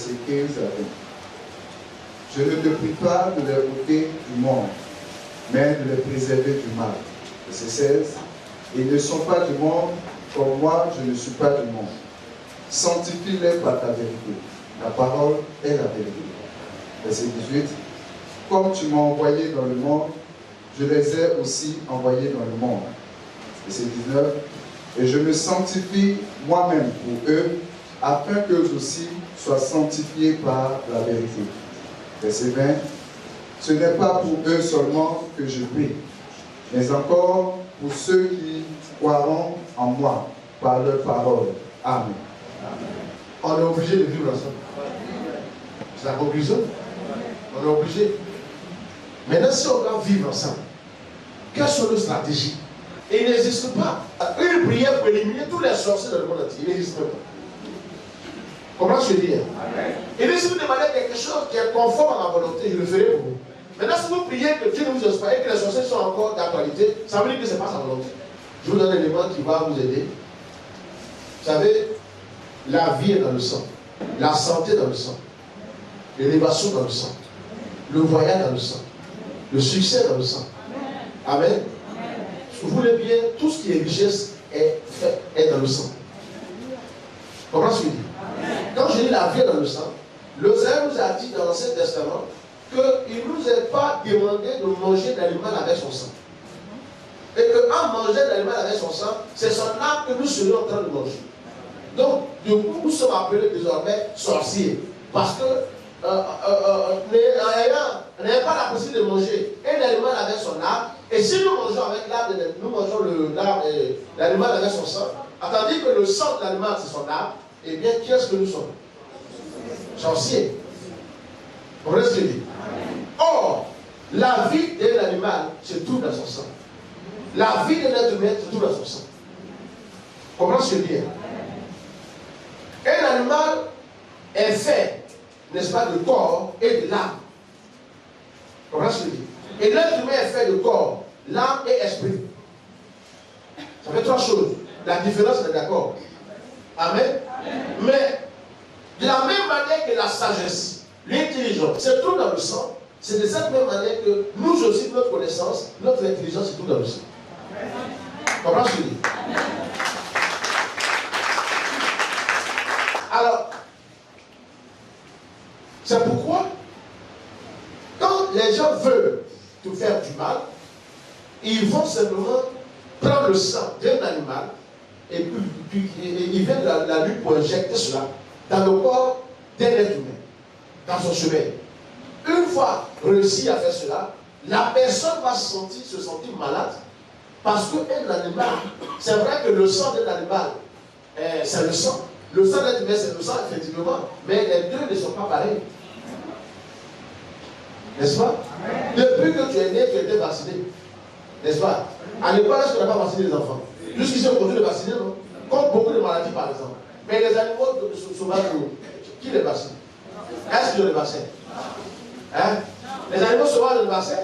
versets 15 à 20. Je ne te prie pas de les ôter du monde, mais de les préserver du mal. Verset 16. Ils ne sont pas du monde, comme moi je ne suis pas du monde. Sanctifie-les par ta vérité. La parole est la vérité. Verset 18. Comme tu m'as envoyé dans le monde, je les ai aussi envoyés dans le monde. Verset 19. Et je me sanctifie moi-même pour eux, afin qu'eux aussi soient sanctifiés par la vérité. Verset 20. Ce n'est pas pour eux seulement que je prie, mais encore pour ceux qui croiront en moi par leur parole. Amen. On est obligé de vivre ensemble. C'est la conclusion. On est obligé. Maintenant, si on doit vivre ensemble, quelles sont nos stratégies? Et il n'existe pas une prière pour éliminer tous les sorciers dans le monde entier. Il n'existe pas. Comment je veux dire? Et si vous demandez quelque chose qui est conforme à ma volonté, je le ferai pour vous. Maintenant, si vous priez que Dieu ne vous exauce pas et que les sorciers sont encore d'actualité, ça veut dire que ce n'est pas sa volonté. Je vous donne un élément qui va vous aider. Vous savez, la vie est dans le sang, la santé dans le sang, l'élévation dans le sang, le voyage dans le sang, le succès dans le sang. Amen. Vous voulez bien, tout ce qui est richesse est dans le sang. Comment je dis? Quand je dis la vie est dans le sang, le Seigneur nous a dit dans l'Ancien Testament qu'il ne nous est pas demandé de manger l'animal avec son sang. Et qu'en mangeant l'animal avec son sang, c'est son âme que nous serions en train de manger. Donc, du coup, nous sommes appelés désormais sorciers. Parce que, n'ayant pas la possibilité de manger un animal avec son âme, et si nous mangeons avec l'âme, nous mangeons l'animal avec son sang, attendez que le sang de l'animal, c'est son âme, eh bien, qui est-ce que nous sommes? Sorciers. Vous comprenez ce que je dis? Or, la vie d'un animal se trouve dans son sang. La vie de l'être humain se trouve dans son sang. Comment se dire? Un animal est fait, n'est-ce pas, de corps et de l'âme. Comment se dire? Et l'être humain est fait de corps, l'âme et esprit. Ça fait trois choses. La différence, on est d'accord. Amen. Mais de la même manière que la sagesse, l'intelligence se trouve dans le sang, c'est de cette même manière que nous aussi, notre connaissance, notre intelligence se trouve dans le sang. Comment je dis? Alors, c'est pourquoi, quand les gens veulent te faire du mal, ils vont simplement prendre le sang d'un animal et puis ils viennent la nuit pour injecter cela dans le corps d'un être humain, dans son sommeil. Une fois réussi à faire cela, la personne va se sentir malade parce qu'un animal, c'est vrai que le sang d'un animal, c'est le sang. Le sang d'être humain, c'est le sang, effectivement, mais les deux ne sont pas pareils. N'est-ce pas? Depuis que tu es né, tu as été vacciné. N'est-ce pas? À l'époque, est-ce qu'on n'a pas vacciné les enfants? Jusqu'ici, on continue de vacciner, non? Contre beaucoup de maladies, par exemple. Mais les animaux sauvages, qui les vaccine? Est-ce qu'ils ont les vaccins? Hein? Les animaux sauvages ont les vaccins?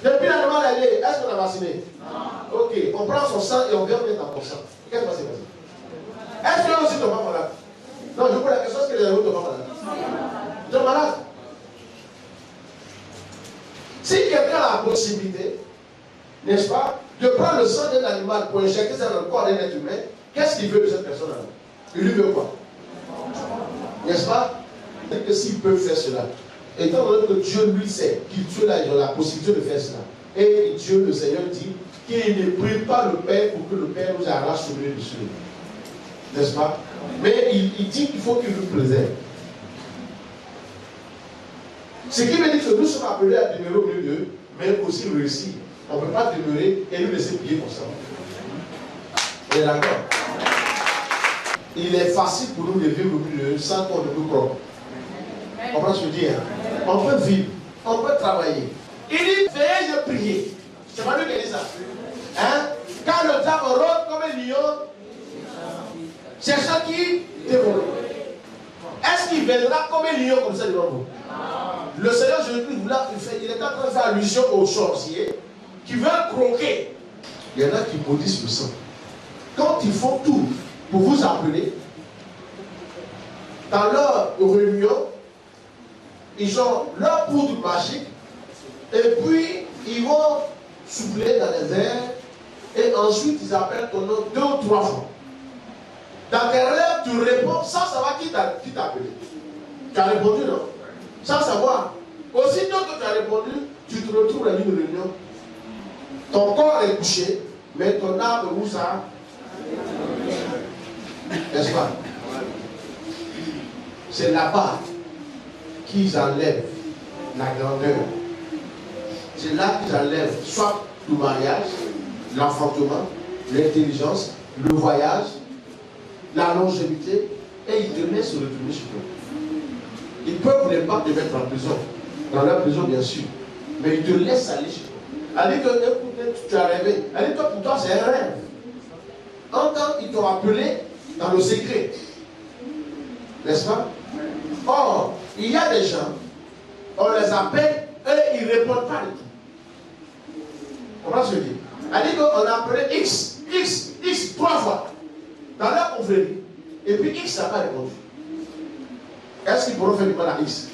Depuis l'animal est né, est-ce qu'on a vacciné? Non. Ok, on prend son sang et on vient mettre dans ton sang. Qu'est-ce qui va se passer? Est-ce que aussi tombent pas malade? Non, je vous pose la question, est-ce que les animaux tombent pas malades? Ils sont malades. Si quelqu'un a la possibilité, n'est-ce pas, de prendre le sang d'un animal pour injecter ça dans le corps d'un être humain, qu'est-ce qu'il veut de cette personne-là? Il lui veut quoi? N'est-ce pas? Et que s'il peut faire cela, étant donné que Dieu lui sait qu'il a la possibilité de faire cela, et Dieu, le Seigneur, dit qu'il ne prie pas le Père pour que le Père nous arrache sur lui dessus. N'est-ce pas? Mais il dit qu'il faut qu'il nous préserve. Ce qui veut dire que nous sommes appelés à demeurer au milieu d'eux, mais aussi réussir. On ne peut pas demeurer et nous laisser plier comme ça. On est d'accord? Il est facile pour nous de vivre au milieu sans qu'on ne nous croit. On peut se dire, on peut vivre, on peut travailler. Il dit, veillez et priez. C'est pas lui qui dit ça. Hein? Quand le diable rôde comme un lion, c'est ça qui dévore. Est-ce qu'il viendra comme un lion comme ça devant vous? Le Seigneur Jésus-Christ, il est en train de faire allusion aux sorciers qui veulent croquer. Il y en a qui maudissent le sang. Quand ils font tout pour vous appeler, dans leur réunion, ils ont leur poudre magique, et puis ils vont souffler dans les airs, et ensuite ils appellent ton nom 2 ou 3 fois. Dans tes rêves, tu réponds sans savoir qui t'a appelé. Tu as répondu, non? Sans savoir. Aussitôt que tu as répondu, tu te retrouves dans une réunion. Ton corps est couché, mais ton âme, où ça? N'est-ce pas? C'est là-bas qu'ils enlèvent la grandeur. C'est là qu'ils enlèvent soit le mariage, l'enfantement, l'intelligence, le voyage, la longévité, et ils te laissent retourner chez toi. Ils peuvent ne pas te mettre en prison, dans leur prison bien sûr, mais ils te laissent aller chez toi. Elle dit que écoute, tu as rêvé. Elle dit que pour toi c'est un rêve. En temps, ils t'ont appelé dans le secret. N'est-ce pas? Or, il y a des gens, on les appelle et ils ne répondent pas du tout. Comment je dis? Elle dit qu'on a appelé X 3 fois dans leur confrérie. Et puis X n'a pas répondu. Est-ce qu'ils pourront faire du mal à X?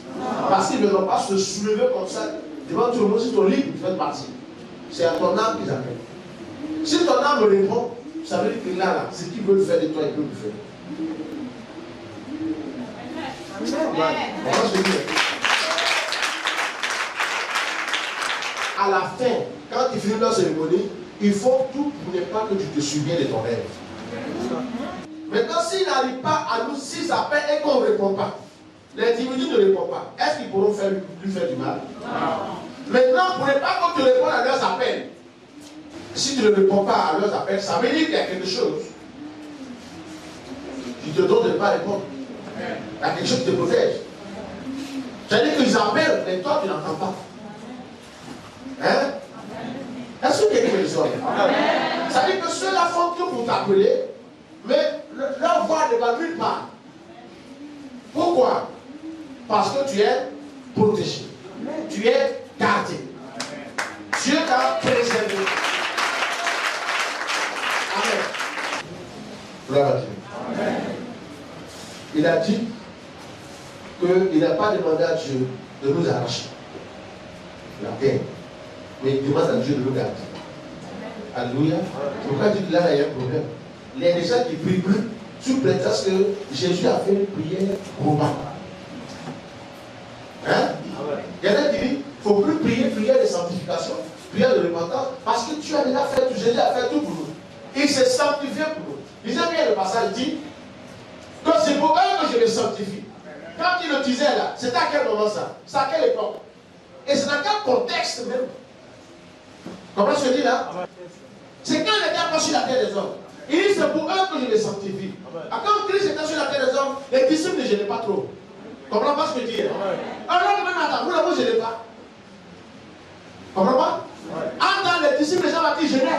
Parce qu'ils ne vont pas se soulever comme ça devant tout le monde. Si ton livre fait partie, c'est à ton âme qu'ils appellent. Si ton âme répond, ça veut dire que là, ce qu'ils veulent faire de toi, ils peuvent le faire. À la fin, quand ils finissent leur cérémonie, ils font tout pour ne pas que tu te souviennes de ton rêve. Maintenant, s'ils n'arrivent pas à nous, s'ils appellent et qu'on ne répond pas, l'individu ne répond pas, est-ce qu'ils pourront lui faire du mal? Non. Maintenant, pour ne pas que tu répondes à leurs appels, si tu ne réponds pas à leurs appels, ça veut dire qu'il y a quelque chose qui te donne de ne pas répondre. Il y a quelque chose qui te protège. C'est-à-dire qu'ils appellent, mais toi, tu n'entends pas. Hein? Est-ce que quelqu'un me sonne? Ça veut dire que ceux-là font tout pour t'appeler, mais leur voix ne va nulle part. Pourquoi? Parce que tu es protégé. Tu es gardé. Dieu t'a préservé. Amen. Gloire à Dieu. Amen. Il a dit qu'il n'a pas demandé à Dieu de nous arracher la terre, mais il demande à Dieu de nous garder. Alléluia. C'est pourquoi il dit que là, il y a un problème. Il y a des gens qui prient plus sous prétexte que Jésus a fait une prière romaine. Hein? Il y en a qui disent qu'il ne faut plus prier, prière de sanctification, prière de repentance, parce que tu as déjà fait tout, Jésus a fait tout pour nous. Il s'est sanctifié pour nous. Lisez bien le passage, il dit que c'est pour eux que je les sanctifie. Quand il le disait là, c'était à quel moment ça? C'est à quelle époque? Et c'est dans quel contexte même? Comment je dis là? C'est quand il était encore sur la terre des hommes. Il dit c'est pour eux que je les sanctifie. Quand Christ était sur la terre des hommes, les disciples ne gênaient pas trop. Comprends pas ce que je dis? Alors même attends, vous ne vous gênez pas. Comprends pas? En temps les disciples, les gens m'ont dit gêner.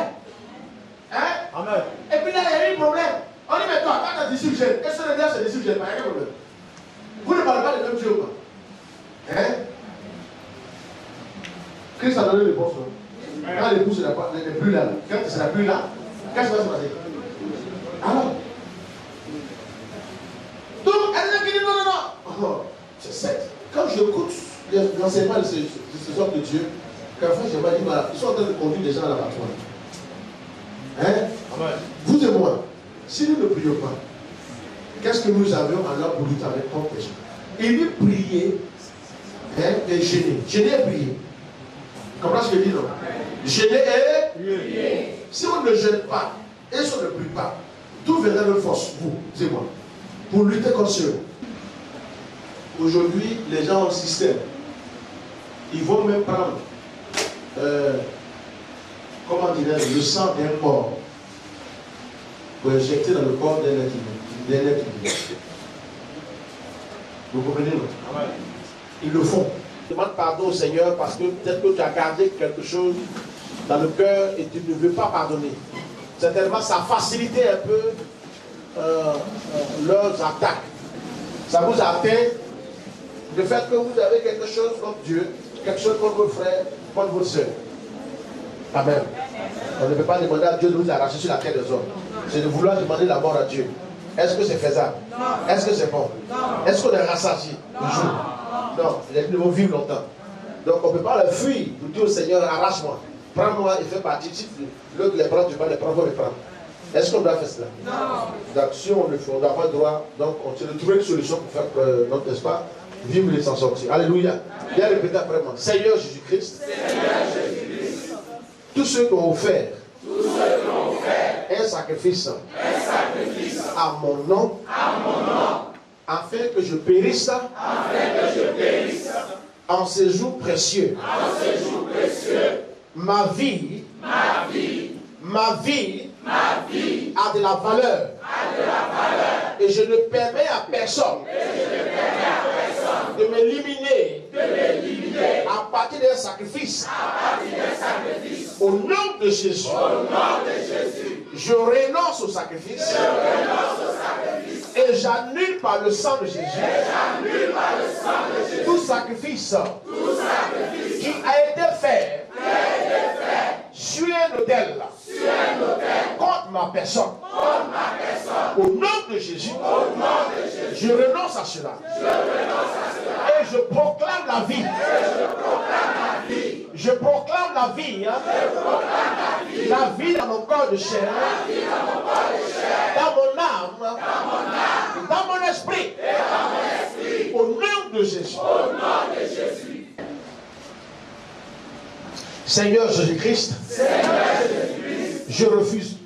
Hein? Amen. Et puis là, il y a eu un problème. On dit, mais toi, quand ta disciple gêne, est-ce que le diable, c'est disciple gêne? Il n'y a aucun problème. Vous ne parlez pas de même Dieu ou pas? Hein? Christ a donné le bon son. Quand l'épouse n'est plus là, quand il ne sera plus là, qu'est-ce qui va se passer? Alors, donc, elle a dit non, non, non. Oh, je sais, quand j'écoute l'enseignement de ces hommes de Dieu, quelquefois je me dis, voilà, ils sont en train de conduire des gens à l'abattoir. Hein? Amen. Vous et moi, si nous ne prions pas, qu'est-ce que nous avions alors pour lutter avec contre les gens? Il dit prier, hein, et gêner. Gêner et prier. Comment est-ce que je dis non? Gêner et prier. Si on ne gêne pas et si on ne prie pas, d'où viendra notre force, vous et moi, pour lutter contre ceux? Aujourd'hui, les gens ont un système. Ils vont même prendre, comment dirais-je, le sang d'un mort pour injecter dans le corps d'un être humain. Vous comprenez, non? Ils le font. Demande pardon au Seigneur parce que peut-être que tu as gardé quelque chose dans le cœur et tu ne veux pas pardonner. Certainement, ça a facilité un peu leurs attaques. Ça vous a atteint le fait que vous avez quelque chose contre Dieu, quelque chose contre votre frère, contre votre soeur. Amen. On ne peut pas demander à Dieu de nous arracher sur la terre des hommes. C'est de vouloir demander la mort à Dieu. Est-ce que c'est faisable? Est-ce que c'est bon? Est-ce qu'on est rassasié? Toujours. Non, les vont vivre longtemps. Donc on ne peut pas le fuir. Vous dites au Seigneur, arrache-moi. Prends-moi et fais partie. Si l'autre les prend, tu vas les prendre, il faut les prendre. Est-ce qu'on doit faire cela? Non. Donc si on le fait, on n'a pas le droit. Donc on doit trouver une solution pour faire notre espoir vivre et s'en sortir. Alléluia. Bien répéter après moi. Seigneur Jésus-Christ. Tous ceux qui ont offert un sacrifice à mon nom, afin que je périsse en ces jours précieux. Ma vie a de la valeur. Et je ne permets à personne de m'éliminer à partir d'un sacrifice. Au nom de Jésus, je renonce au sacrifice et j'annule par le sang de Jésus tout sacrifice qui a été fait sur un autel contre ma personne. Au nom de Jésus, je renonce à cela. Et je proclame la vie. Je proclame la vie. La vie dans mon corps de chair. Dans mon âme. Dans mon esprit. Au nom de Jésus. Seigneur Jésus-Christ. Je refuse.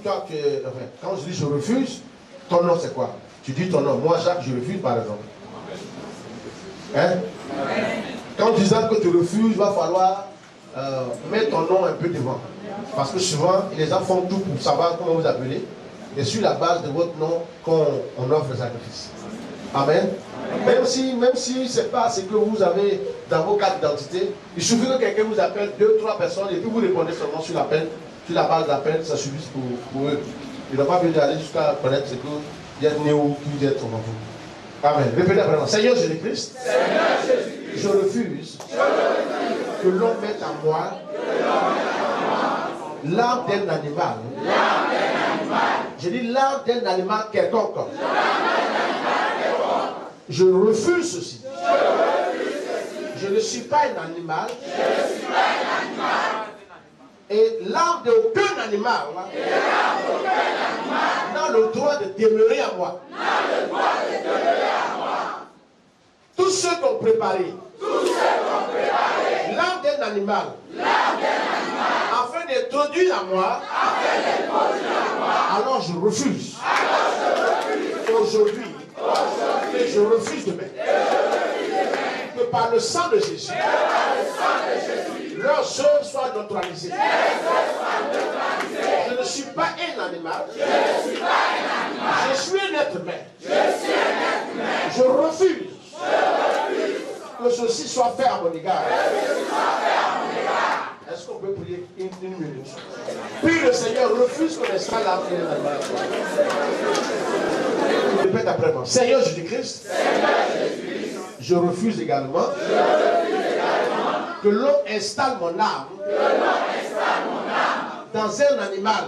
Quand je dis je refuse, ton nom c'est quoi? Tu dis ton nom. Moi Jacques, je refuse par exemple. Hein? Quand tu dis que tu refuses, il va falloir mettre ton nom un peu devant. Parce que souvent, les gens font tout pour savoir comment vous appelez. Et sur la base de votre nom, qu'on offre le sacrifice. Amen. Même si ce n'est pas ce que vous avez dans vos cartes d'identité, il suffit que quelqu'un vous appelle 2-3 personnes et puis vous répondez seulement sur l'appel. Sur la base d'appel, ça suffit pour eux. Ils n'ont pas besoin d'aller jusqu'à connaître ce que il y a néo qui vous êtes devant vous. Amen. Répétez après moi. Seigneur Jésus-Christ, je refuse que l'on mette en moi l'âme d'un animal. Je dis l'âme d'un animal quelconque. Je refuse ceci. Je ne suis pas un animal. Et l'âme d'aucun animal n'a le droit de demeurer à moi. Tous ceux qui ont préparé l'âme d'un animal afin d'introduire à moi, alors je refuse. Aujourd'hui, je refuse demain. Que par le sang de Jésus, leurs œuvres soient neutralisées. Je ne suis pas un animal. Je suis un être humain. Je refuse que ceci soit fait à mon égard. Est-ce qu'on peut prier une minute? Puis le Seigneur refuse qu'on installe l'âme d'un animal. Répète après moi. Seigneur Jésus-Christ, je refuse également que l'on installe mon âme dans un animal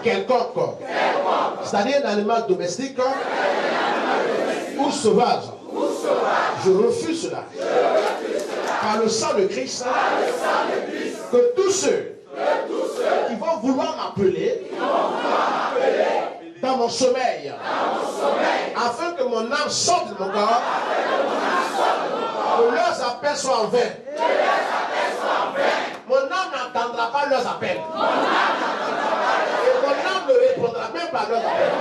quelconque, c'est-à-dire un animal domestique ou sauvage. Je refuse cela. Par le sang de Christ, que tous ceux qui vont vouloir m'appeler dans mon sommeil, afin que mon âme sorte de mon corps, que leurs appels soient en vain. Mon âme n'entendra pas leurs appels. Et mon âme ne répondra même pas à leurs appels.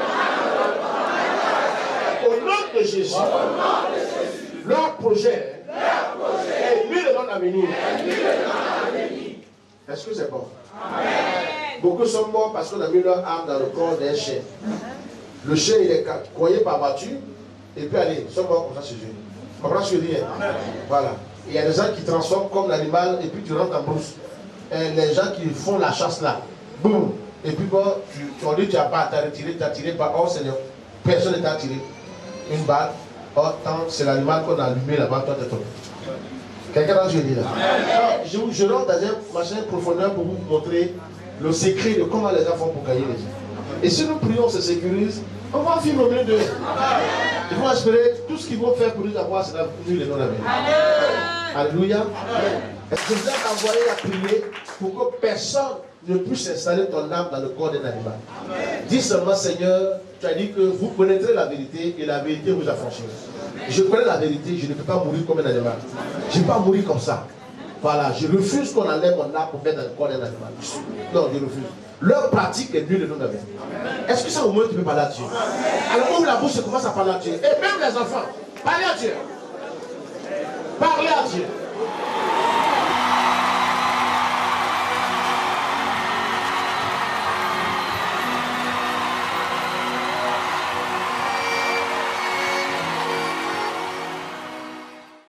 Au nom de Jésus, leur projet est mis devant l'avenir. Est-ce que c'est bon? Beaucoup sont morts parce qu'on a mis leur âme dans le corps d'un chien. Le chien, il est croyé par voiture, et puis allez, ils sont morts comme ça chez eux. Tu comprends ce que je dis? Voilà. Il y a des gens qui transforment comme l'animal, et puis tu rentres en brousse. Et les gens qui font la chasse là, boum, et puis bon, on dit tu n'as pas à retiré, tu as tiré par or, Seigneur. Personne ne t'a tiré. Une balle, or, c'est l'animal qu'on a allumé là-bas, toi t'es tombé. Quelqu'un d'entre vous dit là? Je rentre dans un machin profondeur pour vous montrer le secret de comment les gens font pour gagner les gens. Et si nous prions, on se sécurise, On va vivre au milieu d'eux. Ils vont espérer tout ce qu'ils vont faire pour nous avoir, c'est nous les non-amis. Alléluia. Est-ce que vous êtes envoyé à prier pour que personne ne puisse installer ton âme dans le corps d'un animal? Dis seulement, Seigneur, tu as dit que vous connaîtrez la vérité et la vérité vous affranchira. Je connais la vérité, je ne peux pas mourir comme un animal. Je ne peux pas mourir comme ça. Voilà, je refuse qu'on enlève mon âme pour mettre dans le corps d'un animal. Non, je refuse. Leur pratique est nul et non avérée. Est-ce que ça au moins tu peux parler à Dieu? Alors ouvre la bouche et commence à parler à Dieu. Et même les enfants, parlez à Dieu. Parlez à Dieu.